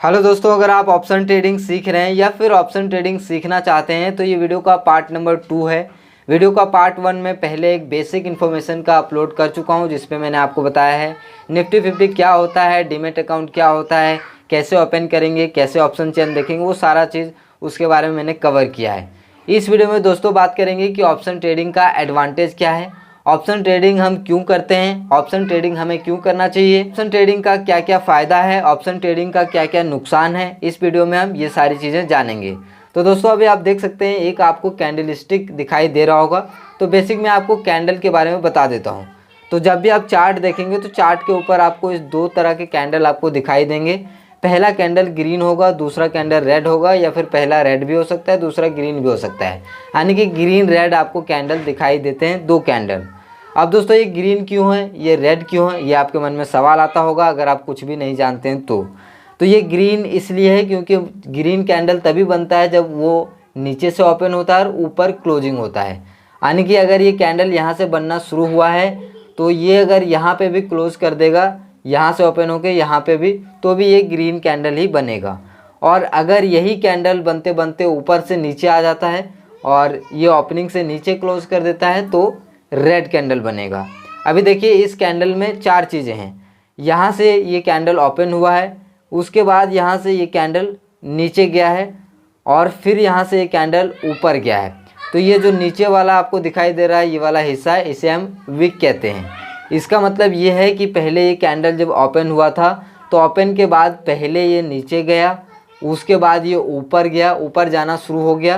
Hello दोस्तों, अगर आप ऑप्शन ट्रेडिंग सीख रहे हैं या फिर ऑप्शन ट्रेडिंग सीखना चाहते हैं तो ये वीडियो का पार्ट नंबर 2 है। वीडियो का पार्ट 1 में पहले एक बेसिक इन्फॉर्मेशन का अपलोड कर चुका हूँ जिसपे मैंने आपको बताया है निफ्टी 50 क्या होता है, डीमैट अकाउंट क्या होता है, कैसे ओपन करेंगे, कैसे ऑप्शन चेन देखेंगे, वो सारा चीज़ उसके बारे में मैंने कवर किया है। इस वीडियो में दोस्तों बात करेंगे कि ऑप्शन ट्रेडिंग का एडवांटेज क्या है, ऑप्शन ट्रेडिंग हम क्यों करते हैं, ऑप्शन ट्रेडिंग हमें क्यों करना चाहिए, ऑप्शन ट्रेडिंग का क्या क्या फ़ायदा है, ऑप्शन ट्रेडिंग का क्या क्या नुकसान है। इस वीडियो में हम ये सारी चीज़ें जानेंगे। तो दोस्तों अभी आप देख सकते हैं एक आपको कैंडलस्टिक दिखाई दे रहा होगा। तो बेसिक मैं आपको कैंडल के बारे में बता देता हूँ। तो जब भी आप चार्ट देखेंगे तो चार्ट के ऊपर आपको इस दो तरह के कैंडल आपको दिखाई देंगे। पहला कैंडल ग्रीन होगा, दूसरा कैंडल रेड होगा, या फिर पहला रेड भी हो सकता है, दूसरा ग्रीन भी हो सकता है। यानी कि ग्रीन रेड आपको कैंडल दिखाई देते हैं, दो कैंडल। अब दोस्तों ये ग्रीन क्यों है, ये रेड क्यों है, ये आपके मन में सवाल आता होगा अगर आप कुछ भी नहीं जानते हैं तो ये ग्रीन इसलिए है क्योंकि ग्रीन कैंडल तभी बनता है जब वो नीचे से ओपन होता है और ऊपर क्लोजिंग होता है। यानी कि अगर ये कैंडल यहाँ से बनना शुरू हुआ है तो ये अगर यहाँ पे भी क्लोज कर देगा, यहाँ से ओपन होकर यहाँ पे भी, तो भी ये ग्रीन कैंडल ही बनेगा। और अगर यही कैंडल बनते बनते ऊपर से नीचे आ जाता है और ये ओपनिंग से नीचे क्लोज कर देता है तो रेड कैंडल बनेगा। अभी देखिए इस कैंडल में चार चीज़ें हैं। यहाँ से ये कैंडल ओपन हुआ है, उसके बाद यहाँ से ये कैंडल नीचे गया है और फिर यहाँ से ये कैंडल ऊपर गया है। तो ये जो नीचे वाला आपको दिखाई दे रहा है ये वाला हिस्सा है, इसे हम विक कहते हैं। इसका मतलब ये है कि पहले ये कैंडल जब ओपन हुआ था तो ओपन के बाद पहले ये नीचे गया, उसके बाद ये ऊपर गया, ऊपर जाना शुरू हो गया।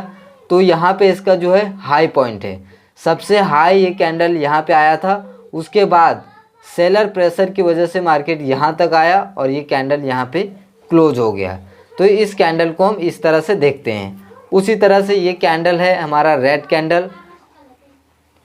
तो यहाँ पे इसका जो है हाई पॉइंट है, सबसे हाई ये कैंडल यहाँ पे आया था। उसके बाद सेलर प्रेशर की वजह से मार्केट यहाँ तक आया और ये कैंडल यहाँ पे क्लोज हो गया। तो इस कैंडल को हम इस तरह से देखते हैं। उसी तरह से ये कैंडल है हमारा रेड कैंडल।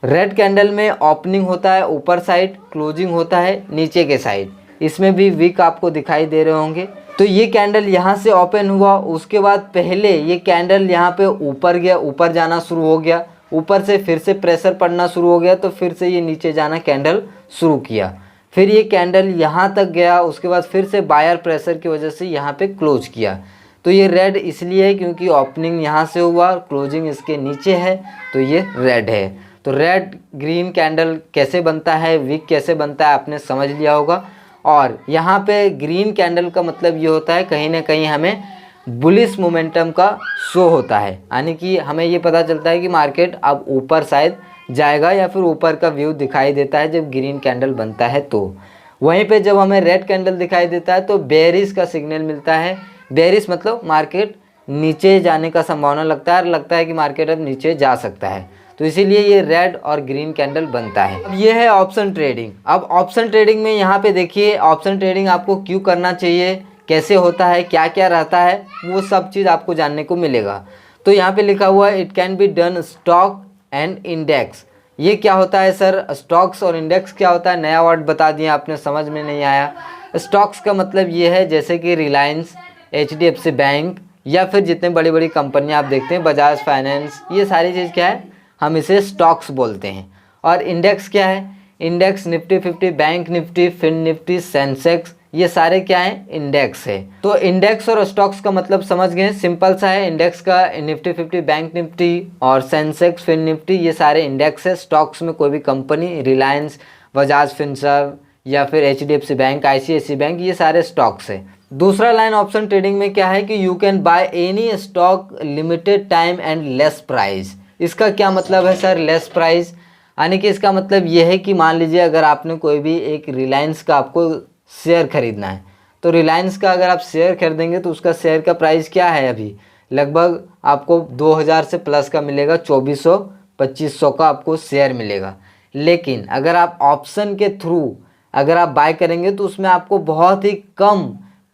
रेड कैंडल में ओपनिंग होता है ऊपर साइड, क्लोजिंग होता है नीचे के साइड। इसमें भी विक आपको दिखाई दे रहे होंगे। तो ये कैंडल यहाँ से ओपन हुआ, उसके बाद पहले ये कैंडल यहाँ पे ऊपर गया, ऊपर जाना शुरू हो गया, ऊपर से फिर से प्रेशर पड़ना शुरू हो गया तो फिर से ये नीचे जाना कैंडल शुरू किया। फिर ये कैंडल यहाँ तक गया, उसके बाद फिर से बायर प्रेशर की वजह से यहाँ पे क्लोज किया। तो ये रेड इसलिए है क्योंकि ओपनिंग यहाँ से हुआ और क्लोजिंग इसके नीचे है, तो ये रेड है। तो रेड ग्रीन कैंडल कैसे बनता है, विक कैसे बनता है, आपने समझ लिया होगा। और यहाँ पे ग्रीन कैंडल का मतलब ये होता है कहीं ना कहीं हमें बुलिश मोमेंटम का शो होता है। यानी कि हमें ये पता चलता है कि मार्केट अब ऊपर शायद जाएगा या फिर ऊपर का व्यू दिखाई देता है जब ग्रीन कैंडल बनता है। तो वहीं पे जब हमें रेड कैंडल दिखाई देता है तो बेयरिश का सिग्नल मिलता है। बेयरिश मतलब मार्केट नीचे जाने का संभावना लगता है कि मार्केट अब नीचे जा सकता है। तो इसीलिए ये रेड और ग्रीन कैंडल बनता है। अब ये है ऑप्शन ट्रेडिंग। अब ऑप्शन ट्रेडिंग में यहाँ पे देखिए ऑप्शन ट्रेडिंग आपको क्यों करना चाहिए, कैसे होता है, क्या क्या रहता है, वो सब चीज़ आपको जानने को मिलेगा। तो यहाँ पे लिखा हुआ है it can be done stock and index. ये क्या होता है सर, स्टॉक्स और इंडेक्स क्या होता है, नया वर्ड बता दिया आपने, समझ में नहीं आया। स्टॉक्स का मतलब ये है जैसे कि रिलायंस, HDFC बैंक या फिर जितने बड़ी बड़ी कंपनियाँ आप देखते हैं, बजाज फाइनेंस, ये सारी चीज़ क्या है, हम इसे स्टॉक्स बोलते हैं। और इंडेक्स क्या है, index Nifty 50, bank Nifty, fin Nifty, Sensex, ये सारे क्या हैं, इंडेक्स है। तो इंडेक्स और स्टॉक्स का मतलब समझ गए, सिंपल सा है। इंडेक्स का निफ्टी 50, बैंक निफ्टी और सेंसेक्स, फिन निफ्टी, ये सारे इंडेक्स है। स्टॉक्स में कोई भी कंपनी, रिलायंस, बजाज फिनसर्व या फिर HDFC बैंक, ICICI बैंक, ये सारे स्टॉक्स है। दूसरा लाइन ऑप्शन ट्रेडिंग में क्या है कि you can by any stock limited time and less price. इसका क्या मतलब है सर, लेस प्राइस? यानी कि इसका मतलब ये है कि मान लीजिए अगर आपने कोई भी एक रिलायंस का आपको शेयर खरीदना है, तो रिलायंस का अगर आप शेयर खरीदेंगे तो उसका शेयर का प्राइस क्या है, अभी लगभग आपको 2000 से प्लस का मिलेगा, 2400-2500 का आपको शेयर मिलेगा। लेकिन अगर आप ऑप्शन के थ्रू अगर आप बाय करेंगे तो उसमें आपको बहुत ही कम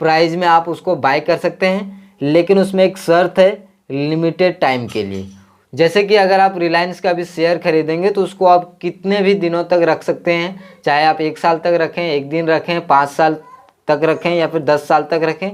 प्राइस में आप उसको बाय कर सकते हैं। लेकिन उसमें एक शर्त है, लिमिटेड टाइम के लिए। जैसे कि अगर आप रिलायंस का भी शेयर खरीदेंगे तो उसको आप कितने भी दिनों तक रख सकते हैं, चाहे आप 1 साल तक रखें, 1 दिन रखें, 5 साल तक रखें या फिर 10 साल तक रखें,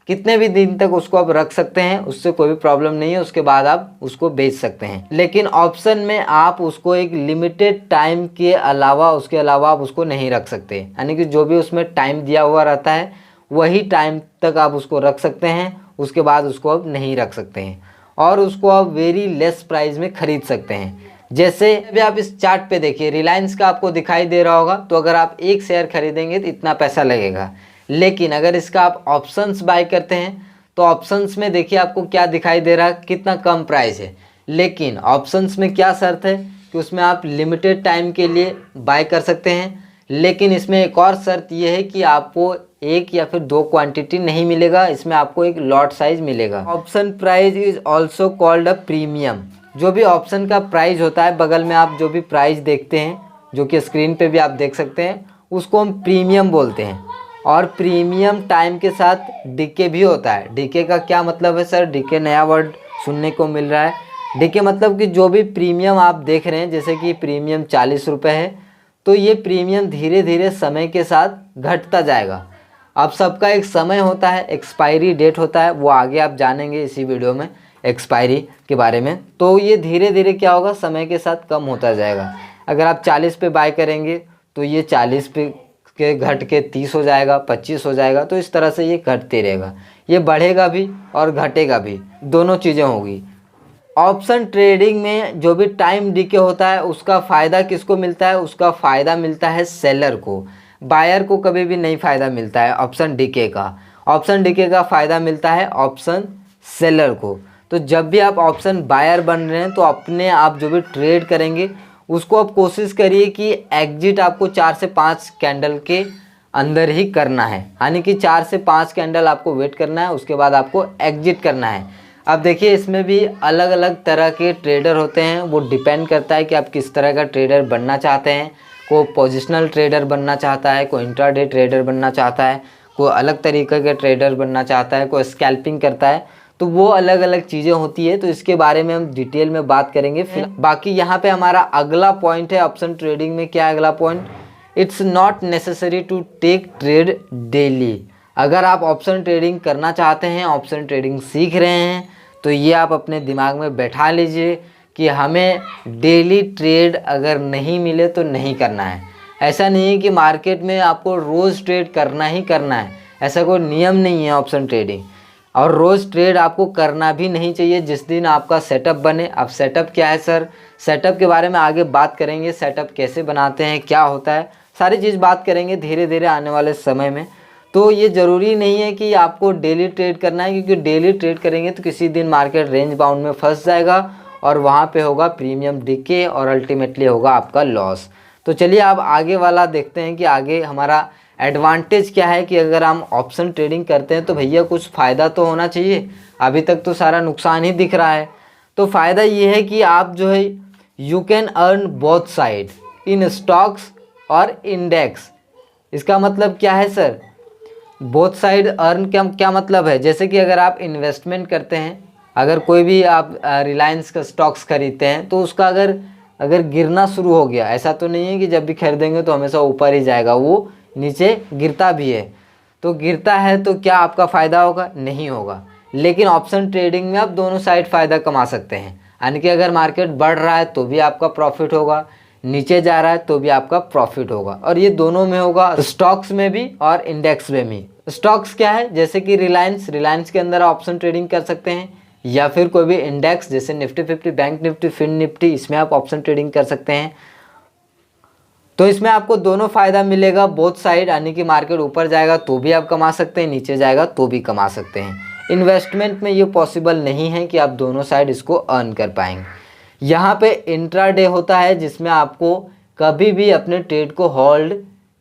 कितने भी दिन तक उसको आप रख सकते हैं, उससे कोई भी प्रॉब्लम नहीं है। उसके बाद आप उसको बेच सकते हैं। लेकिन ऑप्शन में आप उसको एक लिमिटेड टाइम के अलावा, उसके अलावा आप उसको नहीं रख सकते। यानी कि जो भी उसमें टाइम दिया हुआ रहता है वही टाइम तक आप उसको रख सकते हैं, उसके बाद उसको अब नहीं रख सकते हैं और उसको आप वेरी लेस प्राइस में ख़रीद सकते हैं। जैसे अभी आप इस चार्ट पे देखिए, रिलायंस का आपको दिखाई दे रहा होगा, तो अगर आप एक शेयर खरीदेंगे तो इतना पैसा लगेगा। लेकिन अगर इसका आप ऑप्शंस बाय करते हैं तो ऑप्शंस में देखिए आपको क्या दिखाई दे रहा है, कितना कम प्राइस है। लेकिन ऑप्शंस में क्या शर्त है कि उसमें आप लिमिटेड टाइम के लिए बाय कर सकते हैं। लेकिन इसमें एक और शर्त ये है कि आपको एक या फिर 2 क्वांटिटी नहीं मिलेगा, इसमें आपको एक लॉट साइज मिलेगा। Option price is also called a premium. जो भी ऑप्शन का प्राइस होता है, बगल में आप जो भी प्राइस देखते हैं, जो कि स्क्रीन पे भी आप देख सकते हैं, उसको हम प्रीमियम बोलते हैं। और प्रीमियम टाइम के साथ डीके भी होता है। डीके का क्या मतलब है सर? डीके नया वर्ड सुनने को मिल रहा है। डीके मतलब कि जो भी प्रीमियम आप देख रहे हैं, जैसे कि प्रीमियम 40 रुपये है, तो ये प्रीमियम धीरे धीरे समय के साथ घटता जाएगा। अब सबका एक समय होता है, एक्सपायरी डेट होता है, वो आगे आप जानेंगे इसी वीडियो में एक्सपायरी के बारे में। तो ये धीरे धीरे क्या होगा, समय के साथ कम होता जाएगा। अगर आप 40 पे बाय करेंगे तो ये 40 पे के घट के 30 हो जाएगा, 25 हो जाएगा। तो इस तरह से ये घटते रहेगा, ये बढ़ेगा भी और घटेगा भी, दोनों चीज़ें होगी। ऑप्शन ट्रेडिंग में जो भी टाइम डीके होता है उसका फ़ायदा किसको मिलता है? उसका फ़ायदा मिलता है सेलर को। बायर को कभी भी नहीं फ़ायदा मिलता है ऑप्शन डीके का। ऑप्शन डीके का फ़ायदा मिलता है ऑप्शन सेलर को। तो जब भी आप ऑप्शन बायर बन रहे हैं तो अपने आप जो भी ट्रेड करेंगे उसको आप कोशिश करिए कि एग्जिट आपको 4 से 5 कैंडल के अंदर ही करना है, यानी कि 4 से 5 कैंडल आपको वेट करना है, उसके बाद आपको एग्जिट करना है। अब देखिए इसमें भी अलग अलग तरह के ट्रेडर होते हैं, वो डिपेंड करता है कि आप किस तरह का ट्रेडर बनना चाहते हैं। कोई पोजिशनल ट्रेडर बनना चाहता है, कोई इंट्राडे ट्रेडर बनना चाहता है, कोई अलग तरीके का ट्रेडर बनना चाहता है, कोई स्कैल्पिंग करता है। तो वो अलग अलग चीज़ें होती है, तो इसके बारे में हम डिटेल में बात करेंगे। फिर बाकी यहाँ पे हमारा अगला पॉइंट है ऑप्शन ट्रेडिंग में। क्या है अगला point? It's not necessary to take trade daily. अगर आप ऑप्शन ट्रेडिंग करना चाहते हैं, ऑप्शन ट्रेडिंग सीख रहे हैं, तो ये आप अपने दिमाग में बैठा लीजिए कि हमें डेली ट्रेड अगर नहीं मिले तो नहीं करना है। ऐसा नहीं है कि मार्केट में आपको रोज़ ट्रेड करना ही करना है, ऐसा कोई नियम नहीं है ऑप्शन ट्रेडिंग। और रोज़ ट्रेड आपको करना भी नहीं चाहिए। जिस दिन आपका सेटअप बने। अब सेटअप क्या है सर? सेटअप के बारे में आगे बात करेंगे, सेटअप कैसे बनाते हैं, क्या होता है, सारी चीज़ बात करेंगे धीरे धीरे आने वाले समय में। तो ये ज़रूरी नहीं है कि आपको डेली ट्रेड करना है, क्योंकि डेली ट्रेड करेंगे तो किसी दिन मार्केट रेंज बाउंड में फंस जाएगा और वहाँ पे होगा प्रीमियम डीके और अल्टीमेटली होगा आपका लॉस। तो चलिए अब आगे वाला देखते हैं कि आगे हमारा एडवांटेज क्या है कि अगर हम ऑप्शन ट्रेडिंग करते हैं तो भैया कुछ फ़ायदा तो होना चाहिए। अभी तक तो सारा नुकसान ही दिख रहा है। तो फ़ायदा ये है कि आप जो है you can earn both side in stocks और इंडेक्स। इसका मतलब क्या है सर? बोथ साइड अर्न क्या मतलब है? जैसे कि अगर आप इन्वेस्टमेंट करते हैं, अगर कोई भी आप रिलायंस का स्टॉक्स खरीदते हैं तो उसका अगर गिरना शुरू हो गया, ऐसा तो नहीं है कि जब भी खरीदेंगे तो हमेशा ऊपर ही जाएगा, वो नीचे गिरता भी है। तो गिरता है तो क्या आपका फ़ायदा होगा? नहीं होगा। लेकिन ऑप्शन ट्रेडिंग में आप दोनों साइड फ़ायदा कमा सकते हैं, यानी कि अगर मार्केट बढ़ रहा है तो भी आपका प्रॉफिट होगा, नीचे जा रहा है तो भी आपका प्रॉफिट होगा। और ये दोनों में होगा, स्टॉक्स में भी और इंडेक्स में भी। स्टॉक्स क्या है? जैसे कि रिलायंस के अंदर ऑप्शन ट्रेडिंग कर सकते हैं, या फिर कोई भी इंडेक्स जैसे निफ्टी 50, बैंक निफ्टी, फिन निफ्टी, इसमें आप ऑप्शन ट्रेडिंग कर सकते हैं। तो इसमें आपको दोनों फ़ायदा मिलेगा, बोथ साइड, यानी कि मार्केट ऊपर जाएगा तो भी आप कमा सकते हैं, नीचे जाएगा तो भी कमा सकते हैं। इन्वेस्टमेंट में ये पॉसिबल नहीं है कि आप दोनों साइड इसको अर्न कर पाएंगे। यहाँ पे इंट्राडे होता है जिसमें आपको कभी भी अपने ट्रेड को होल्ड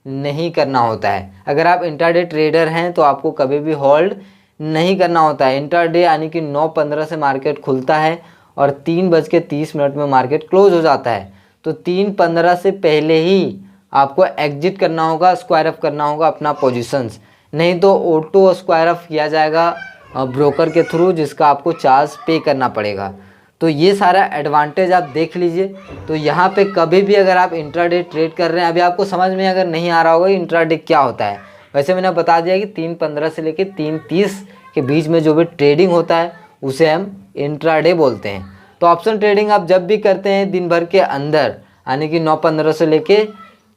नहीं करना होता है। अगर आप इंट्राडे ट्रेडर हैं तो आपको कभी भी होल्ड नहीं करना होता है। इंट्राडे यानी कि 9:15 से मार्केट खुलता है और 3:30 में मार्केट क्लोज हो जाता है। तो 3:15 से पहले ही आपको एग्जिट करना होगा, स्क्वायर अप करना होगा अपना पोजीशंस, नहीं तो ऑटो स्क्वायर अप किया जाएगा ब्रोकर के थ्रू, जिसका आपको चार्ज पे करना पड़ेगा। तो ये सारा एडवांटेज आप देख लीजिए। तो यहाँ पे कभी भी अगर आप इंट्राडे ट्रेड कर रहे हैं, अभी आपको समझ में अगर नहीं आ रहा होगा इंट्राडे क्या होता है, वैसे मैंने बता दिया कि 3:15 से लेकर 3:30 के बीच में जो भी ट्रेडिंग होता है उसे हम इंट्राडे बोलते हैं। तो ऑप्शन ट्रेडिंग आप जब भी करते हैं दिन भर के अंदर, यानी कि 9:15 से लेके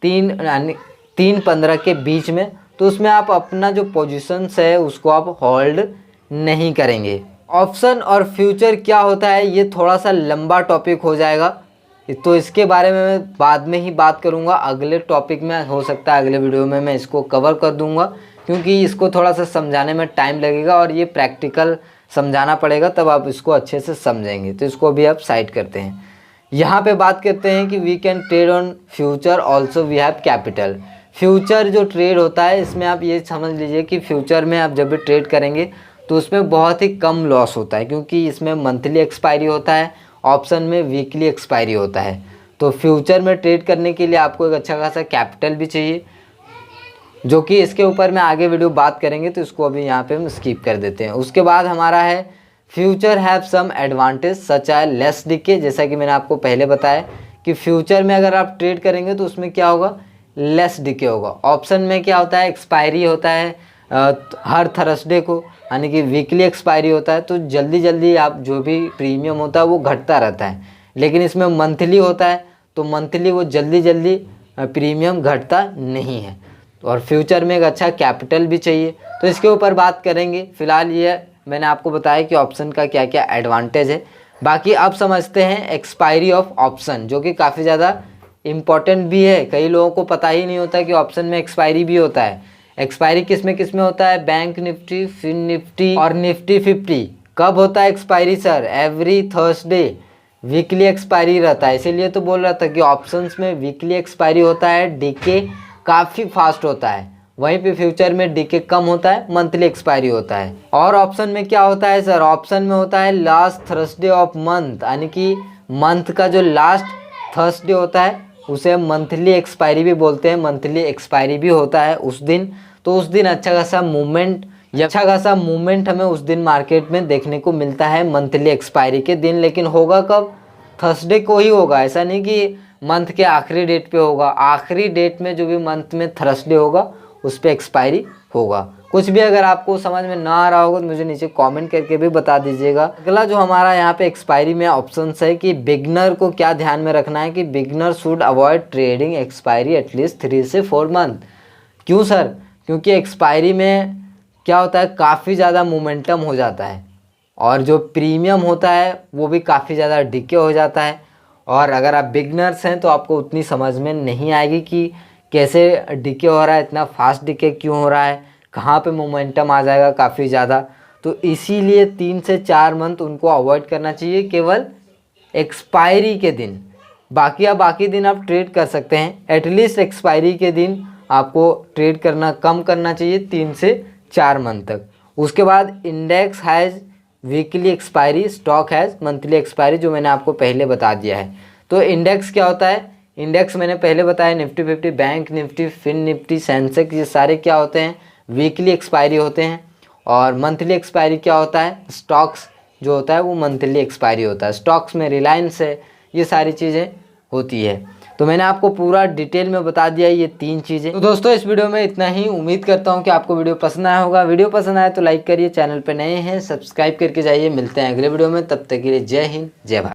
3:15 के बीच में, तो उसमें आप अपना जो पोजीशंस है उसको आप होल्ड नहीं करेंगे। ऑप्शन और फ्यूचर क्या होता है ये थोड़ा सा लंबा टॉपिक हो जाएगा, तो इसके बारे में मैं बाद में ही बात करूंगा, अगले टॉपिक में हो सकता है अगले वीडियो में मैं इसको कवर कर दूंगा, क्योंकि इसको थोड़ा सा समझाने में टाइम लगेगा और ये प्रैक्टिकल समझाना पड़ेगा, तब आप इसको अच्छे से समझेंगे। तो इसको भी आप साइड करते हैं। यहाँ पे बात करते हैं कि we can trade on future also we have capital. Future जो ट्रेड होता है इसमें आप ये समझ लीजिए कि फ्यूचर में आप जब भी ट्रेड करेंगे तो उसमें बहुत ही कम लॉस होता है, क्योंकि इसमें मंथली एक्सपायरी होता है, ऑप्शन में वीकली एक्सपायरी होता है। तो फ्यूचर में ट्रेड करने के लिए आपको एक अच्छा खासा कैपिटल भी चाहिए, जो कि इसके ऊपर मैं आगे वीडियो बात करेंगे, तो इसको अभी यहाँ पे हम स्किप कर देते हैं। उसके बाद हमारा है future have some advantage such as less decay. जैसा कि मैंने आपको पहले बताया कि फ्यूचर में अगर आप ट्रेड करेंगे तो उसमें क्या होगा, लेस डिके होगा। ऑप्शन में क्या होता है, एक्सपायरी होता है हर थर्सडे को, यानी कि वीकली एक्सपायरी होता है, तो जल्दी जल्दी आप जो भी प्रीमियम होता है वो घटता रहता है। लेकिन इसमें मंथली होता है तो मंथली वो जल्दी जल्दी प्रीमियम घटता नहीं है। और फ्यूचर में एक अच्छा कैपिटल भी चाहिए, तो इसके ऊपर बात करेंगे। फिलहाल ये मैंने आपको बताया कि ऑप्शन का क्या क्या एडवांटेज है। बाकी अब समझते हैं एक्सपायरी ऑफ ऑप्शन, जो कि काफ़ी ज़्यादा इम्पॉर्टेंट भी है। कई लोगों को पता ही नहीं होता कि ऑप्शन में एक्सपायरी भी होता है। एक्सपायरी किस में होता है, बैंक निफ्टी, फिन निफ्टी और निफ्टी 50। कब होता है expiry sir, every Thursday weekly expiry रहता है। इसीलिए तो बोल रहा था कि ऑप्शंस में वीकली एक्सपायरी होता है, डीके काफ़ी फास्ट होता है। वहीं पे फ्यूचर में डीके कम होता है, मंथली एक्सपायरी होता है। और ऑप्शन में क्या होता है सर, ऑप्शन में होता है लास्ट थर्सडे ऑफ मंथ, यानी कि मंथ का जो लास्ट थर्सडे होता है उसे मंथली एक्सपायरी भी बोलते हैं। मंथली एक्सपायरी भी होता है उस दिन, तो उस दिन अच्छा खासा मूवमेंट हमें उस दिन मार्केट में देखने को मिलता है मंथली एक्सपायरी के दिन। लेकिन होगा कब, थर्सडे को ही होगा। ऐसा नहीं कि मंथ के आखिरी डेट पे होगा। आखिरी डेट में जो भी मंथ में थर्सडे होगा उस पर एक्सपायरी होगा। कुछ भी अगर आपको समझ में ना आ रहा होगा तो मुझे नीचे कमेंट करके भी बता दीजिएगा। अगला जो हमारा यहाँ पे एक्सपायरी में ऑप्शन है कि बिगनर को क्या ध्यान में रखना है कि beginner should avoid trading expiry at least 3 से 4 मंथ। क्यों सर, क्योंकि एक्सपायरी में क्या होता है, काफ़ी ज़्यादा मोमेंटम हो जाता है और जो प्रीमियम होता है वो भी काफ़ी ज़्यादा डिके हो जाता है। और अगर आप बिगनर्स हैं तो आपको उतनी समझ में नहीं आएगी कि कैसे डिके हो रहा है, इतना फास्ट डिके क्यों हो रहा है, कहाँ पे मोमेंटम आ जाएगा काफ़ी ज़्यादा। तो इसीलिए 3 से 4 मंथ उनको अवॉइड करना चाहिए केवल एक्सपायरी के दिन। बाकी दिन आप ट्रेड कर सकते हैं, एटलीस्ट एक्सपायरी के दिन आपको ट्रेड करना कम करना चाहिए 3 से 4 मंथ तक। उसके बाद index has weekly expiry, stock has monthly expiry, जो मैंने आपको पहले बता दिया है। तो इंडेक्स क्या होता है, इंडेक्स मैंने पहले बताया निफ्टी 50, बैंक निफ्टी, फिन निफ्टी, सेंसेक्स, ये सारे क्या होते हैं, वीकली एक्सपायरी होते हैं। और मंथली एक्सपायरी क्या होता है, स्टॉक्स जो होता है वो मंथली एक्सपायरी होता है। स्टॉक्स में रिलायंस है, ये सारी चीज़ें होती है। तो मैंने आपको पूरा डिटेल में बता दिया ये 3 चीज़ें। तो दोस्तों इस वीडियो में इतना ही। उम्मीद करता हूँ कि आपको वीडियो पसंद आया होगा। वीडियो पसंद आए तो लाइक करिए, चैनल पर नए हैं सब्सक्राइब करके जाइए। मिलते हैं अगले वीडियो में, तब तक के लिए जय हिंद जय भारत।